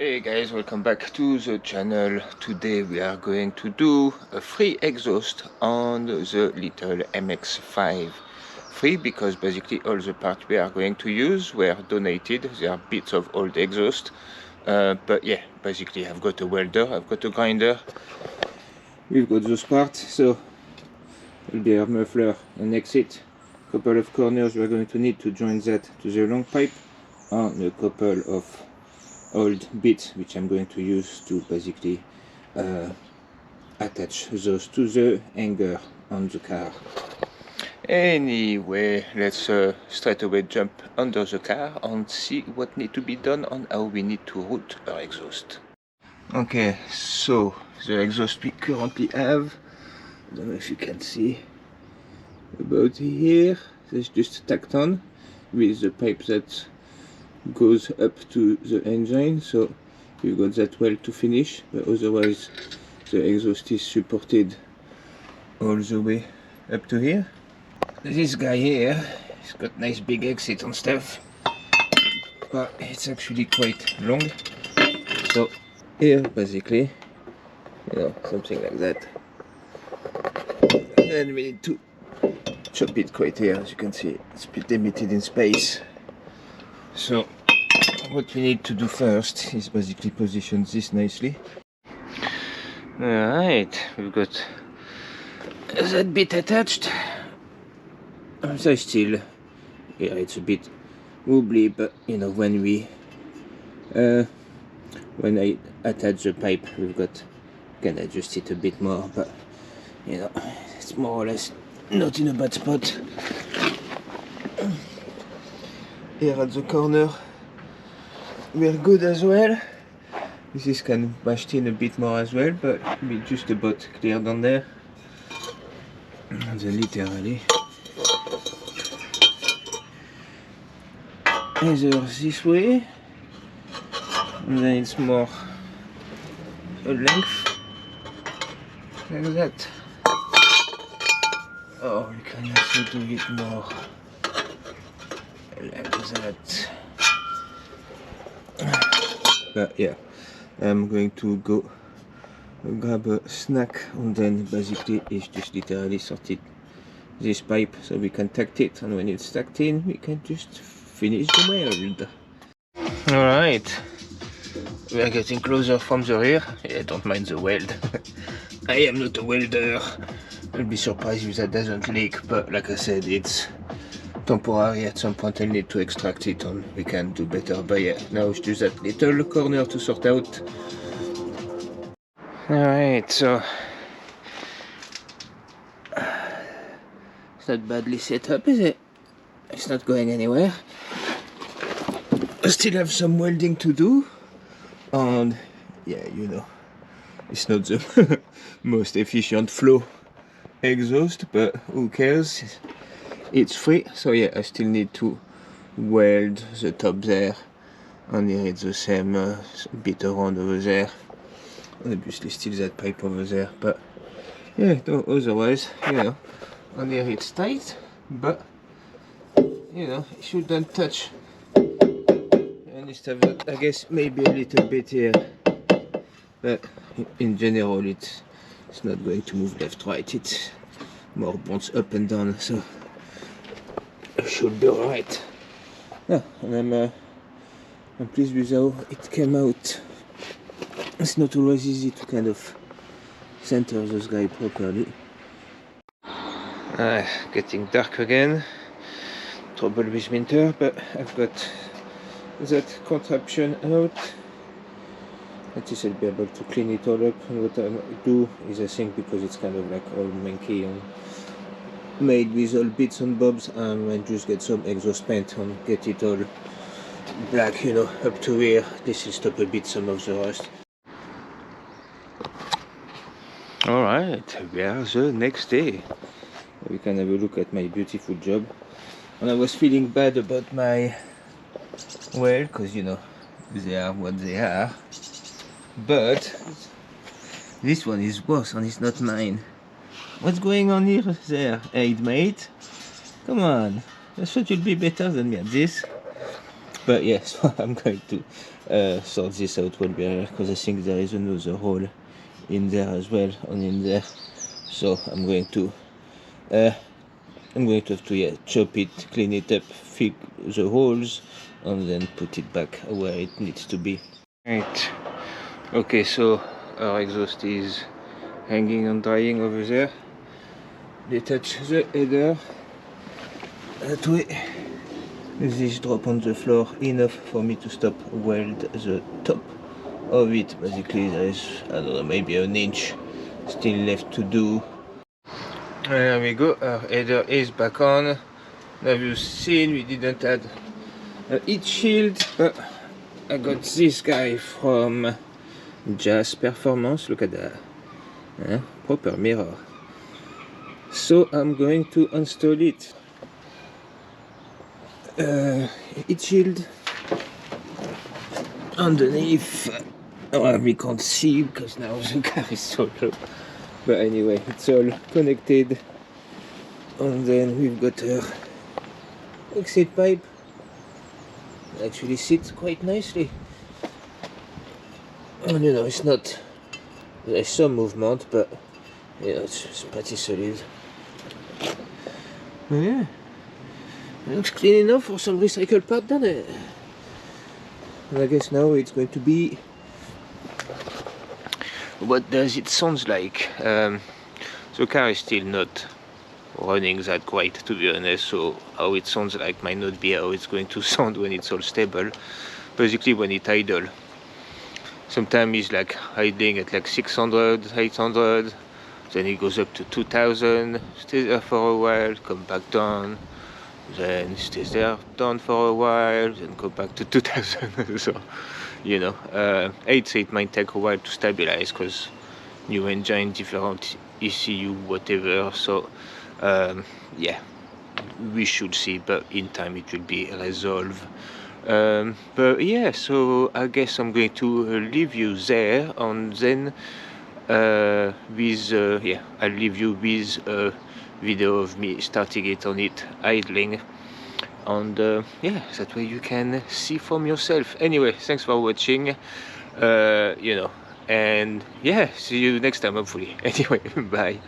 Hey guys, welcome back to the channel. Today we are going to do a free exhaust on the little MX5. Free because basically all the parts we are going to use were donated. They are bits of old exhaust. But yeah, basically I've got a welder, I've got a grinder. We've got those parts, so will be our muffler and exit. Couple of corners we are going to need to join that to the long pipe, and a couple of old bits which I'm going to use to basically attach those to the hanger on the car. Anyway, let's straight away jump under the car and see what needs to be done and how we need to route our exhaust. Okay, so the exhaust we currently have, I don't know if you can see, about here, there's just tacked on with the pipe that goes up to the engine, so we've got that well to finish, but otherwise the exhaust is supported all the way up to here. This guy here, he's got nice big exit and stuff, but it's actually quite long, so here basically, something like that, and then we need to chop it quite here. As you can see, it's a bit limited in space. So what we need to do first is basically position this nicely. Alright, we've got that bit attached. So still, yeah, it's a bit wobbly, but when I attach the pipe, can adjust it a bit more, but it's more or less not in a bad spot. Here at the corner we're good as well. This is kind of bashed in a bit more as well, but we're just about clear down there. And then literally either this way, and then it's more a length like that. Oh, we can also do it more like that. But yeah, I'm going to go grab a snack, and then basically it's just literally sorted this pipe so we can tack it, and when it's tacked in we can just finish the weld. Alright, we are getting closer from the rear. Yeah, don't mind the weld. I am not a welder. I'll be surprised if that doesn't leak, but like I said, it's temporary. At some point I'll need to extract it and we can do better, but yeah, now it's just that little corner to sort out. Alright, so it's not badly set up, is it? It's not going anywhere. I still have some welding to do, and yeah, it's not the most efficient flow exhaust, but who cares? It's free. So yeah, I still need to weld the top there, and here it's the same bit around over there, and obviously still that pipe over there, but yeah, no, otherwise, and here it's tight, but it shouldn't touch. And this stuff, I guess maybe a little bit here, but in general it's not going to move left, right, it's more bounce up and down, so it should be alright. Yeah, and I'm pleased with how it came out. It's not always easy to kind of center those guys properly. Getting dark again. Trouble with winter, but I've got that contraption out. At least I'll be able to clean it all up. And what I do is, I think, because it's kind of like all manky and made with all bits and bobs, and I just get some exhaust paint and get it all black, up to here. This will stop a bit some of the rust. Alright, we are the next day. We can have a look at my beautiful job. And I was feeling bad about my weld, because they are what they are, but this one is worse and it's not mine. What's going on here? There, aid mate, come on, I thought you'd be better than me at this. But yes, I'm going to sort this out well better, because I think there is another hole in there as well, and in there. So I'm going to have to chop it, clean it up, fill the holes, and then put it back where it needs to be. Right. Okay, so our exhaust is hanging and drying over there. Detach the header that way. This drop on the floor enough for me to stop weld the top of it. Basically there is, I don't know, maybe an inch still left to do. There we go, our header is back on. Now you've seen we didn't add a heat shield, but I got this guy from Jazz Performance. Look at that, proper mirror. So I'm going to install it. Heat shield underneath. We can't see because now the car is so low. But anyway, it's all connected. And then we've got our exit pipe. It actually sits quite nicely. And you know, it's not, there's some movement, but you know, it's pretty solid. Yeah, it looks clean enough for some recycled part, doesn't it? And I guess now it's going to be, what does it sound like? The car is still not running that great, to be honest, so how it sounds like might not be how it's going to sound when it's all stable. Basically when it's idle, sometimes it's like idling at like 600, 800, then it goes up to 2000, stays there for a while, come back down, then stays there down for a while, then go back to 2000. So, you know, I'd say it might take a while to stabilize because new engine, different ECU, whatever. So yeah, we should see, but in time it will be resolved. But yeah, so I guess I'm going to leave you there, and then with yeah, I'll leave you with a video of me starting it on it idling, and yeah, that way you can see from yourself. Anyway, thanks for watching, you know, and yeah, see you next time hopefully. Anyway, bye.